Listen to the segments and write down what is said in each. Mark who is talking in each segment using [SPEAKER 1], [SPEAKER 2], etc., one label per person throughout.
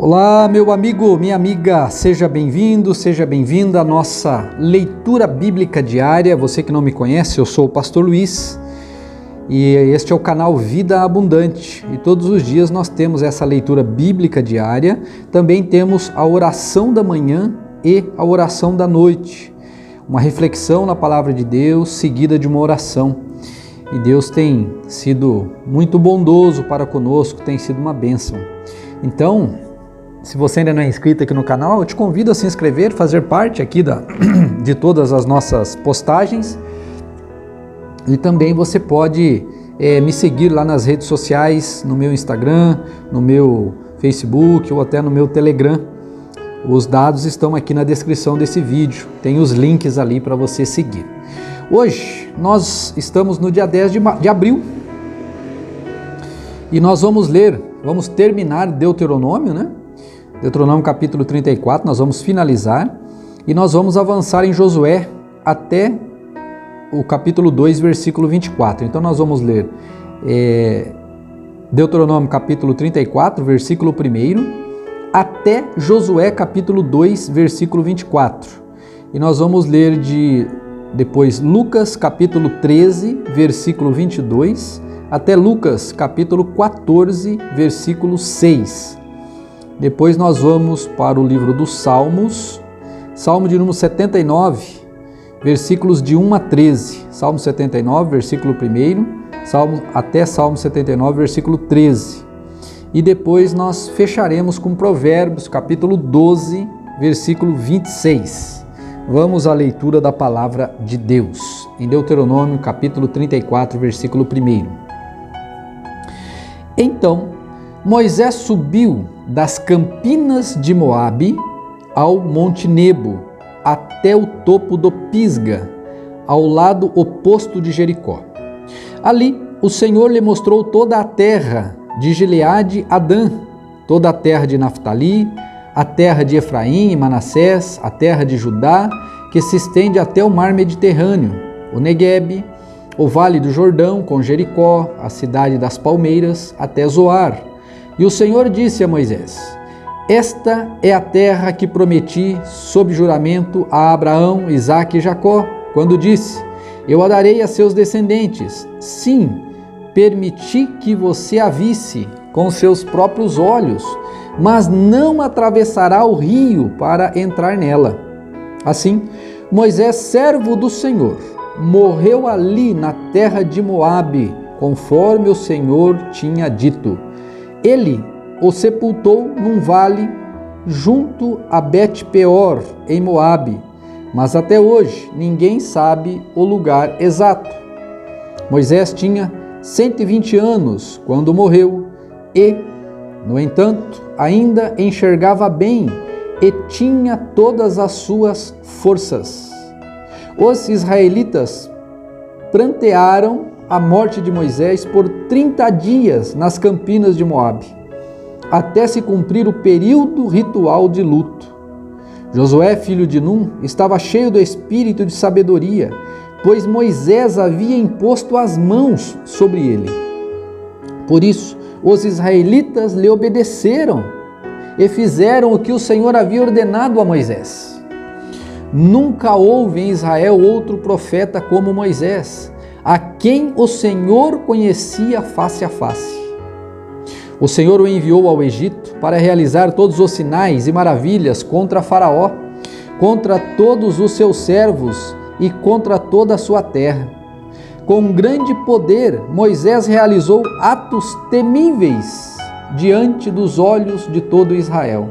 [SPEAKER 1] Olá, meu amigo, minha amiga, seja bem-vindo, seja bem-vinda à nossa leitura bíblica diária. Você que não me conhece, eu sou o Pastor Luiz e este é o canal Vida Abundante. E todos os dias nós temos essa leitura bíblica diária, também temos a oração da manhã e a oração da noite. Uma reflexão na palavra de Deus, seguida de uma oração. E Deus tem sido muito bondoso para conosco, tem sido uma bênção. Então, se você ainda não é inscrito aqui no canal, eu te convido a se inscrever, fazer parte aqui de todas as nossas postagens. E também você pode me seguir lá nas redes sociais, no meu Instagram, no meu Facebook ou até no meu Telegram. Os dados estão aqui na descrição desse vídeo, tem os links ali para você seguir. Hoje nós estamos no dia 10 de abril e nós vamos terminar Deuteronômio, né? Deuteronômio capítulo 34, nós vamos finalizar e nós vamos avançar em Josué até o capítulo 2, versículo 24. Então nós vamos ler Deuteronômio capítulo 34, versículo 1 até Josué capítulo 2, versículo 24. E nós vamos ler depois Lucas capítulo 13, versículo 22 até Lucas capítulo 14, versículo 6. Depois nós vamos para o livro dos Salmos, Salmo de número 79, versículos de 1 a 13. Salmo 79, versículo 1, até Salmo 79, versículo 13. E depois nós fecharemos com Provérbios, capítulo 12, versículo 26. Vamos à leitura da palavra de Deus, em Deuteronômio, capítulo 34, versículo 1. Então, Moisés subiu das campinas de Moabe ao Monte Nebo, até o topo do Pisga, ao lado oposto de Jericó. Ali, o Senhor lhe mostrou toda a terra de Gileade a Dan, toda a terra de Naftali, a terra de Efraim e Manassés, a terra de Judá, que se estende até o mar Mediterrâneo, o Neguebe, o vale do Jordão, com Jericó, a cidade das palmeiras, até Zoar. E o Senhor disse a Moisés: esta é a terra que prometi sob juramento a Abraão, Isaque e Jacó, quando disse: eu a darei a seus descendentes. Sim, permiti que você a visse com seus próprios olhos, mas não atravessará o rio para entrar nela. Assim, Moisés, servo do Senhor, morreu ali na terra de Moabe, conforme o Senhor tinha dito. Ele o sepultou num vale junto a Bet-peor, em Moabe, mas até hoje ninguém sabe o lugar exato. Moisés tinha 120 anos quando morreu e, no entanto, ainda enxergava bem e tinha todas as suas forças. Os israelitas prantearam a morte de Moisés por 30 dias nas campinas de Moabe, até se cumprir o período ritual de luto. Josué, filho de Num, estava cheio do espírito de sabedoria, pois Moisés havia imposto as mãos sobre ele. Por isso, os israelitas lhe obedeceram e fizeram o que o Senhor havia ordenado a Moisés. Nunca houve em Israel outro profeta como Moisés, a quem o Senhor conhecia face a face. O Senhor o enviou ao Egito para realizar todos os sinais e maravilhas contra Faraó, contra todos os seus servos e contra toda a sua terra. Com grande poder, Moisés realizou atos temíveis diante dos olhos de todo Israel.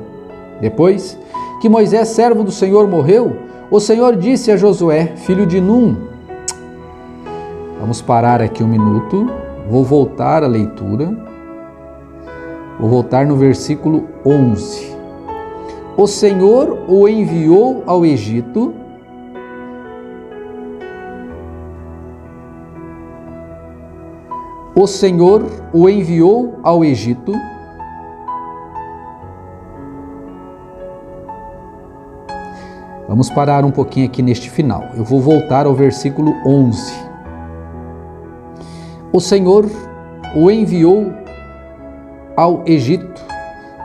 [SPEAKER 1] Depois que Moisés, servo do Senhor, morreu, o Senhor disse a Josué, filho de Num. Vamos parar aqui um minuto, vou voltar à leitura, vou voltar no versículo 11. O Senhor o enviou ao Egito O Senhor o enviou ao Egito Vamos parar um pouquinho aqui neste final. Eu vou voltar ao versículo 11. O Senhor o enviou ao Egito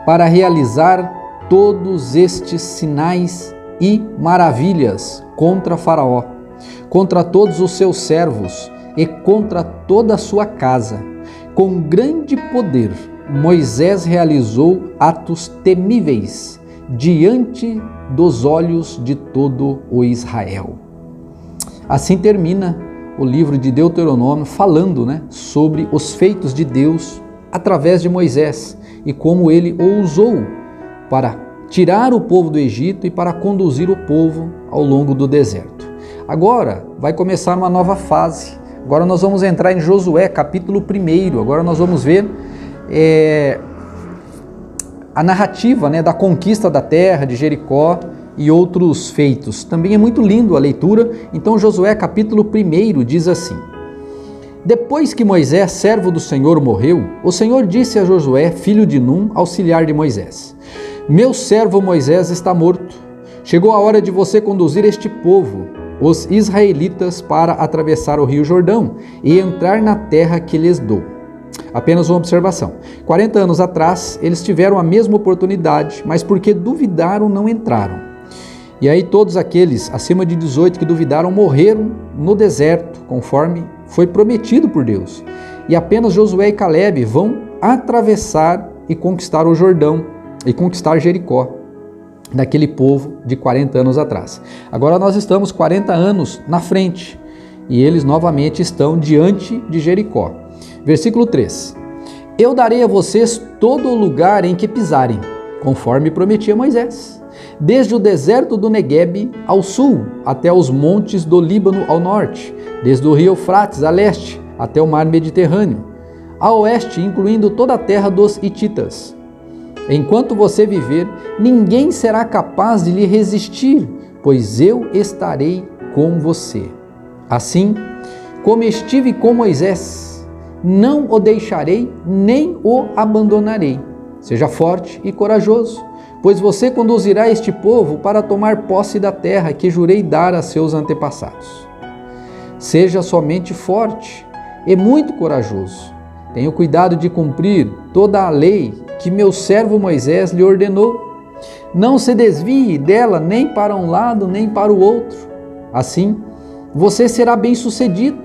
[SPEAKER 1] para realizar todos estes sinais e maravilhas contra Faraó, contra todos os seus servos e contra toda a sua casa. Com grande poder, Moisés realizou atos temíveis diante dos olhos de todo o Israel. Assim termina o livro de Deuteronômio falando, sobre os feitos de Deus através de Moisés e como ele o usou para tirar o povo do Egito e para conduzir o povo ao longo do deserto. Agora vai começar uma nova fase. Agora nós vamos entrar em Josué, capítulo 1. Agora nós vamos ver a narrativa da conquista da terra, de Jericó e outros feitos. Também é muito lindo a leitura. Então Josué, capítulo 1, diz assim: Depois que Moisés, servo do Senhor, morreu, o Senhor disse a Josué, filho de Num, auxiliar de Moisés: Meu servo Moisés está morto. Chegou a hora de você conduzir este povo, os israelitas, para atravessar o rio Jordão e entrar na terra que lhes dou. Apenas uma observação. 40 anos atrás, eles tiveram a mesma oportunidade, mas porque duvidaram, não entraram. E aí todos aqueles acima de 18 que duvidaram morreram no deserto, conforme foi prometido por Deus. E apenas Josué e Calebe vão atravessar e conquistar o Jordão e conquistar Jericó, daquele povo de 40 anos atrás. Agora nós estamos 40 anos na frente e eles novamente estão diante de Jericó. Versículo 3: Eu darei a vocês todo o lugar em que pisarem, conforme prometi a Moisés, desde o deserto do Neguebe ao sul, até os montes do Líbano ao norte, desde o rio Eufrates a leste, até o mar Mediterrâneo, a oeste, incluindo toda a terra dos hititas. Enquanto você viver, ninguém será capaz de lhe resistir, pois eu estarei com você. Assim, como estive com Moisés, não o deixarei nem o abandonarei. Seja forte e corajoso, pois você conduzirá este povo para tomar posse da terra que jurei dar a seus antepassados. Seja somente forte e muito corajoso. Tenha cuidado de cumprir toda a lei que meu servo Moisés lhe ordenou. Não se desvie dela nem para um lado nem para o outro. Assim, você será bem-sucedido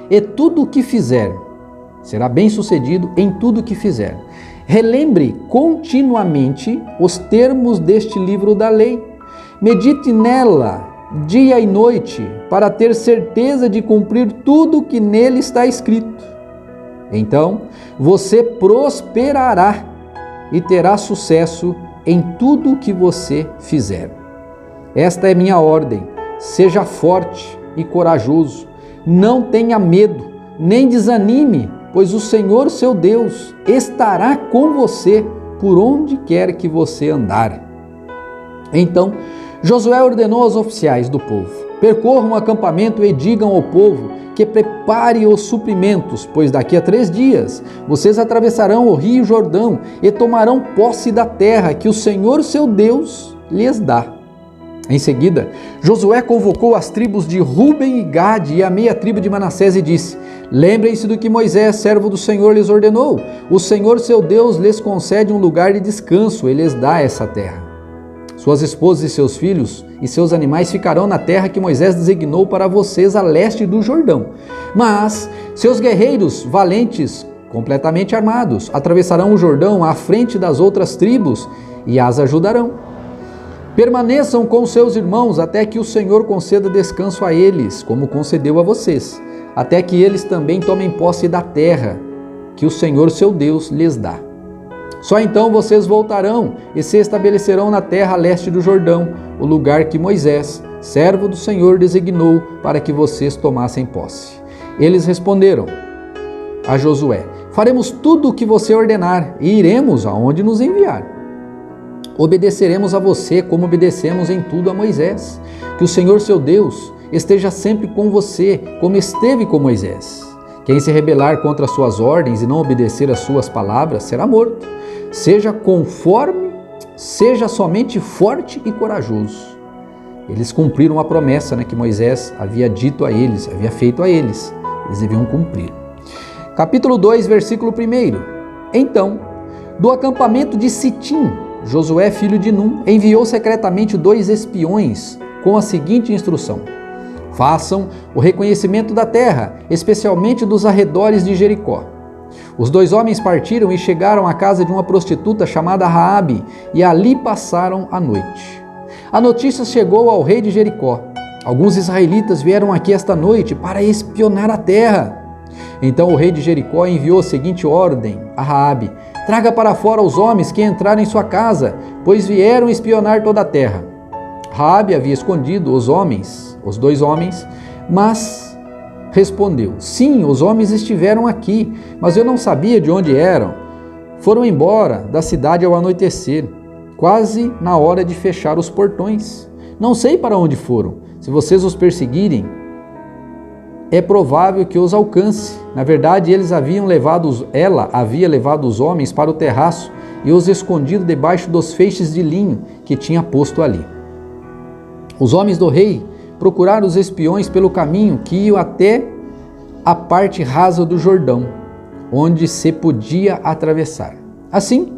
[SPEAKER 1] e tudo o que fizer. Será bem-sucedido em tudo o que fizer. Relembre continuamente os termos deste livro da lei. Medite nela dia e noite, para ter certeza de cumprir tudo o que nele está escrito. Então, você prosperará e terá sucesso em tudo o que você fizer. Esta é minha ordem: seja forte e corajoso. Não tenha medo, nem desanime, pois o Senhor, seu Deus, estará com você por onde quer que você andar. Então, Josué ordenou aos oficiais do povo: percorram o acampamento e digam ao povo que prepare os suprimentos, pois daqui a 3 dias vocês atravessarão o rio Jordão e tomarão posse da terra que o Senhor, seu Deus, lhes dá. Em seguida, Josué convocou as tribos de Ruben e Gade e a meia tribo de Manassés e disse: lembrem-se do que Moisés, servo do Senhor, lhes ordenou. O Senhor, seu Deus, lhes concede um lugar de descanso e lhes dá essa terra. Suas esposas e seus filhos e seus animais ficarão na terra que Moisés designou para vocês a leste do Jordão. Mas seus guerreiros valentes, completamente armados, atravessarão o Jordão à frente das outras tribos e as ajudarão. Permaneçam com seus irmãos até que o Senhor conceda descanso a eles, como concedeu a vocês, até que eles também tomem posse da terra que o Senhor, seu Deus, lhes dá. Só então vocês voltarão e se estabelecerão na terra a leste do Jordão, o lugar que Moisés, servo do Senhor, designou para que vocês tomassem posse. Eles responderam a Josué: faremos tudo o que você ordenar e iremos aonde nos enviar. Obedeceremos a você como obedecemos em tudo a Moisés. Que o Senhor, seu Deus, esteja sempre com você, como esteve com Moisés. Quem se rebelar contra as suas ordens e não obedecer às suas palavras será morto. Seja somente forte e corajoso. Eles cumpriram a promessa que Moisés havia dito a eles, havia feito a eles. Eles deviam cumprir. Capítulo 2, versículo 1. Então, Do acampamento de Sitim, Josué, filho de Num, enviou secretamente 2 espiões com a seguinte instrução: façam o reconhecimento da terra, especialmente dos arredores de Jericó. Os 2 homens partiram e chegaram à casa de uma prostituta chamada Raabe, e ali passaram a noite. A notícia chegou ao rei de Jericó: alguns israelitas vieram aqui esta noite para espionar a terra. Então o rei de Jericó enviou a seguinte ordem a Raabe: traga para fora os homens que entraram em sua casa, pois vieram espionar toda a terra. Raabe havia escondido os 2 homens, mas respondeu: sim, os homens estiveram aqui, mas eu não sabia de onde eram. Foram embora da cidade ao anoitecer, quase na hora de fechar os portões. Não sei para onde foram. Se vocês os perseguirem, é provável que os alcance. Na verdade, ela havia levado os homens para o terraço e os escondido debaixo dos feixes de linho que tinha posto ali. Os homens do rei procuraram os espiões pelo caminho que ia até a parte rasa do Jordão, onde se podia atravessar. Assim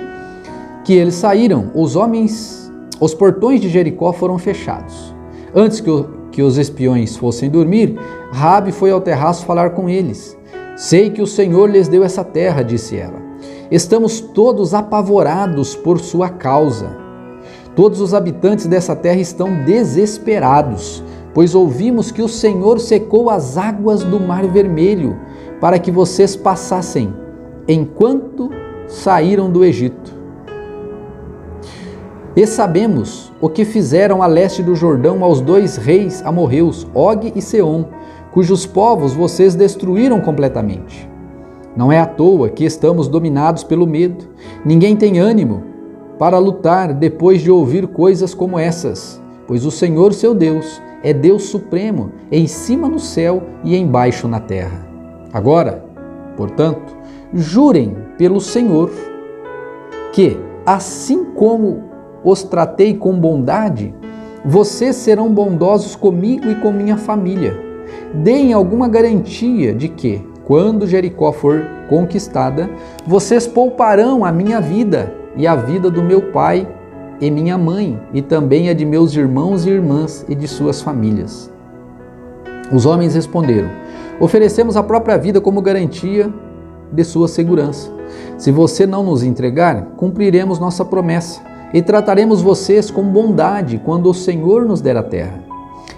[SPEAKER 1] que eles saíram, os portões de Jericó foram fechados. Antes que os espiões fossem dormir, Raabe foi ao terraço falar com eles. Sei que o Senhor lhes deu essa terra, disse ela. Estamos todos apavorados por sua causa. Todos os habitantes dessa terra estão desesperados, pois ouvimos que o Senhor secou as águas do Mar Vermelho para que vocês passassem enquanto saíram do Egito. E sabemos o que fizeram a leste do Jordão aos 2 reis amorreus, Og e Seom, cujos povos vocês destruíram completamente. Não é à toa que estamos dominados pelo medo. Ninguém tem ânimo para lutar depois de ouvir coisas como essas, pois o Senhor, seu Deus, é Deus supremo, em cima no céu e embaixo na terra. Agora, portanto, jurem pelo Senhor que, assim como os tratei com bondade, vocês serão bondosos comigo e com minha família. Deem alguma garantia de que, quando Jericó for conquistada, vocês pouparão a minha vida e a vida do meu pai e minha mãe, e também a de meus irmãos e irmãs e de suas famílias. Os homens responderam: oferecemos a própria vida como garantia de sua segurança. Se você não nos entregar, cumpriremos nossa promessa e trataremos vocês com bondade quando o Senhor nos der a terra.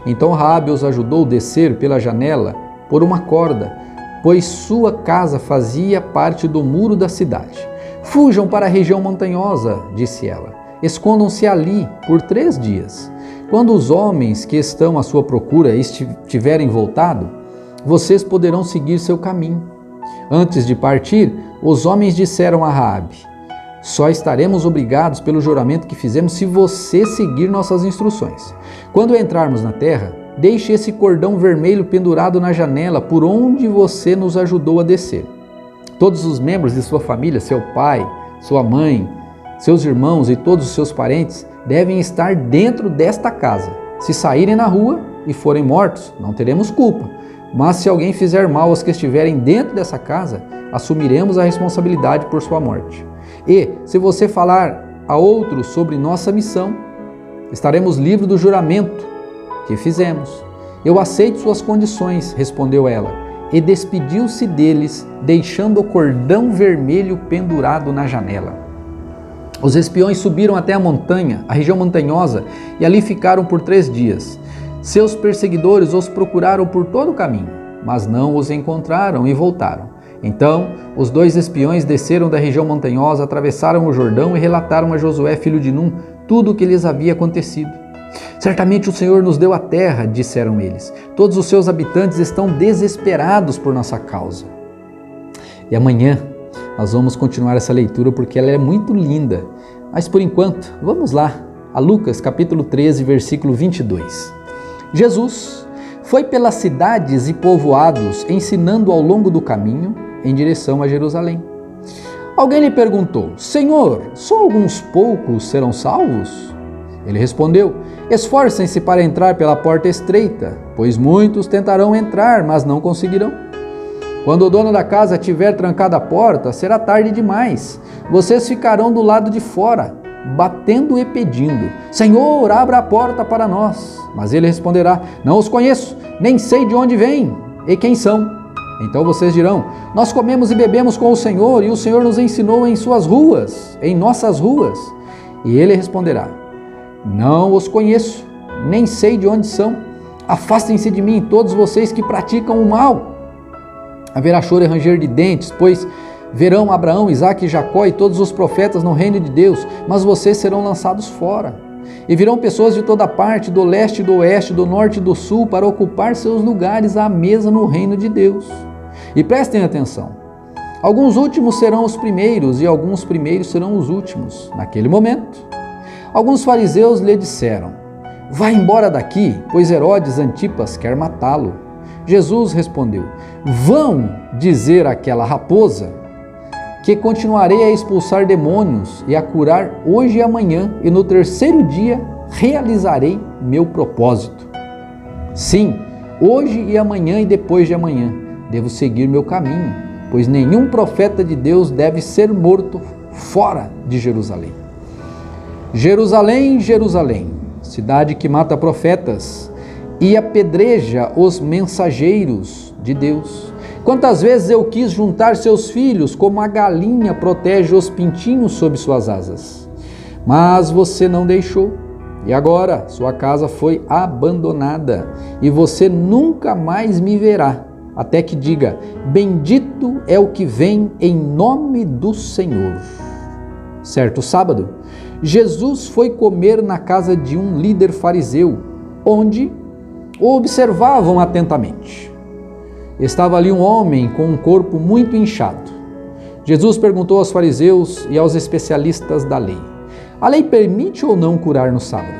[SPEAKER 1] Então Raabe os ajudou a descer pela janela por uma corda, pois sua casa fazia parte do muro da cidade. Fujam para a região montanhosa, disse ela. Escondam-se ali por 3 dias. Quando os homens que estão à sua procura tiverem voltado, vocês poderão seguir seu caminho. Antes de partir, os homens disseram a Raabe: só estaremos obrigados pelo juramento que fizemos se você seguir nossas instruções. Quando entrarmos na terra, deixe esse cordão vermelho pendurado na janela por onde você nos ajudou a descer. Todos os membros de sua família, seu pai, sua mãe, seus irmãos e todos os seus parentes devem estar dentro desta casa. Se saírem na rua e forem mortos, não teremos culpa. Mas se alguém fizer mal aos que estiverem dentro dessa casa, assumiremos a responsabilidade por sua morte. E, se você falar a outros sobre nossa missão, estaremos livres do juramento que fizemos. Eu aceito suas condições, respondeu ela, e despediu-se deles, deixando o cordão vermelho pendurado na janela. Os espiões subiram até a montanha, a região montanhosa, e ali ficaram por 3 dias. Seus perseguidores os procuraram por todo o caminho, mas não os encontraram e voltaram. Então, os 2 espiões desceram da região montanhosa, atravessaram o Jordão e relataram a Josué, filho de Num, tudo o que lhes havia acontecido. Certamente o Senhor nos deu a terra, disseram eles. Todos os seus habitantes estão desesperados por nossa causa. E amanhã nós vamos continuar essa leitura porque ela é muito linda. Mas por enquanto, vamos lá a Lucas capítulo 13, versículo 22. Jesus foi pelas cidades e povoados, ensinando ao longo do caminho, em direção a Jerusalém. Alguém lhe perguntou: Senhor, só alguns poucos serão salvos? Ele respondeu: esforcem-se para entrar pela porta estreita, pois muitos tentarão entrar, mas não conseguirão. Quando o dono da casa tiver trancado a porta, será tarde demais. Vocês ficarão do lado de fora, batendo e pedindo: Senhor, abra a porta para nós. Mas ele responderá: Não os conheço, nem sei de onde vêm e quem são. Então vocês dirão: Nós comemos e bebemos com o Senhor, e o Senhor nos ensinou em suas ruas, em nossas ruas. E ele responderá: Não os conheço, nem sei de onde são. Afastem-se de mim, todos vocês que praticam o mal. Haverá choro e ranger de dentes, pois verão Abraão, Isaque e Jacó e todos os profetas no reino de Deus, mas vocês serão lançados fora. E virão pessoas de toda parte, do leste, do oeste, do norte e do sul, para ocupar seus lugares à mesa no reino de Deus. E prestem atenção: alguns últimos serão os primeiros, e alguns primeiros serão os últimos. Naquele momento, alguns fariseus lhe disseram: Vá embora daqui, pois Herodes Antipas quer matá-lo. Jesus respondeu: Vão dizer àquela raposa que continuarei a expulsar demônios e a curar hoje e amanhã, e no terceiro dia realizarei meu propósito. Sim, hoje e amanhã e depois de amanhã devo seguir meu caminho, pois nenhum profeta de Deus deve ser morto fora de Jerusalém. Jerusalém, Jerusalém, cidade que mata profetas e apedreja os mensageiros de Deus. Quantas vezes eu quis juntar seus filhos, como a galinha protege os pintinhos sob suas asas. Mas você não deixou, e agora sua casa foi abandonada, e você nunca mais me verá, até que diga: Bendito é o que vem em nome do Senhor. Certo sábado, Jesus foi comer na casa de um líder fariseu, onde o observavam atentamente. Estava ali um homem com um corpo muito inchado. Jesus perguntou aos fariseus e aos especialistas da lei: A lei permite ou não curar no sábado?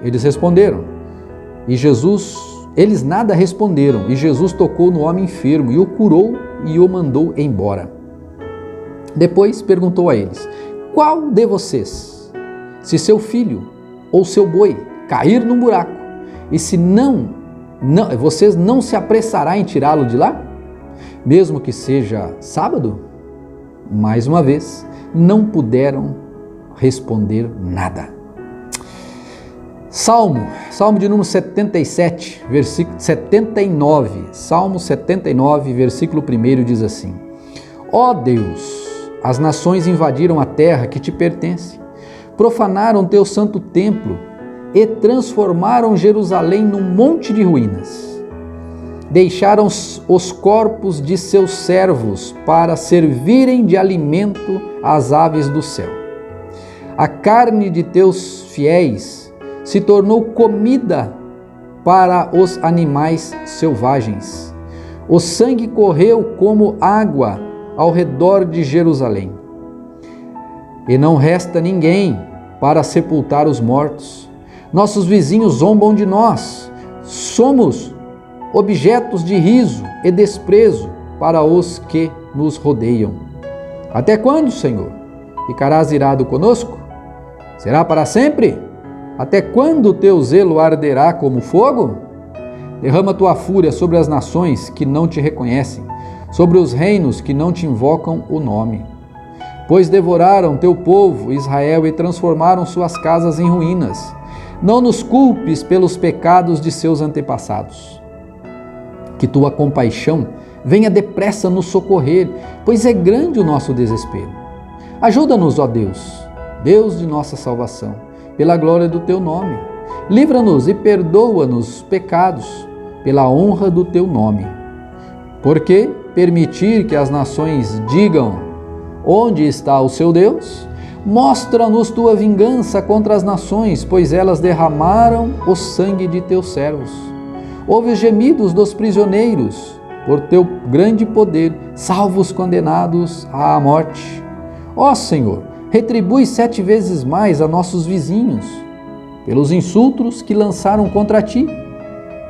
[SPEAKER 1] Eles responderam. Eles nada responderam, e Jesus tocou no homem enfermo e o curou e o mandou embora. Depois perguntou a eles: Qual de vocês, se seu filho ou seu boi cair num buraco, e se vocês não se apressará em tirá-lo de lá? Mesmo que seja sábado? Mais uma vez, não puderam responder nada. Salmo de número 77, versículo 79. Salmo 79, versículo 1 diz assim: Ó Deus, as nações invadiram a terra que te pertence, profanaram teu santo templo e transformaram Jerusalém num monte de ruínas. Deixaram os corpos de seus servos para servirem de alimento às aves do céu. A carne de teus fiéis se tornou comida para os animais selvagens. O sangue correu como água ao redor de Jerusalém. E não resta ninguém para sepultar os mortos. Nossos vizinhos zombam de nós. Somos objetos de riso e desprezo para os que nos rodeiam. Até quando, Senhor? Ficarás irado conosco? Será para sempre? Até quando o teu zelo arderá como fogo? Derrama tua fúria sobre as nações que não te reconhecem, sobre os reinos que não te invocam o nome. Pois devoraram teu povo, Israel, e transformaram suas casas em ruínas. Não nos culpes pelos pecados de seus antepassados. Que tua compaixão venha depressa nos socorrer, pois é grande o nosso desespero. Ajuda-nos, ó Deus, Deus de nossa salvação, pela glória do teu nome. Livra-nos e perdoa-nos pecados, pela honra do teu nome. Porque permitir que as nações digam: Onde está o seu Deus? Mostra-nos tua vingança contra as nações, pois elas derramaram o sangue de teus servos. Ouve os gemidos dos prisioneiros, por teu grande poder, salva os condenados à morte. Ó Senhor, retribui 7 vezes mais a nossos vizinhos, pelos insultos que lançaram contra ti.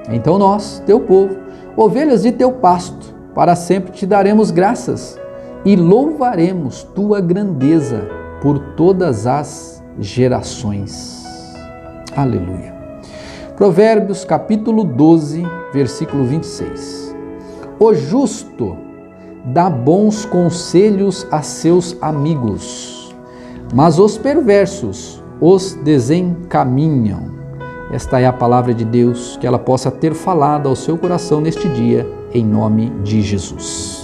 [SPEAKER 1] Então nós, teu povo, ovelhas de teu pasto, para sempre te daremos graças e louvaremos tua grandeza por todas as gerações. Aleluia. Provérbios capítulo 12, versículo 26. O justo dá bons conselhos a seus amigos, mas os perversos os desencaminham. Esta é a palavra de Deus, que ela possa ter falado ao seu coração neste dia, em nome de Jesus.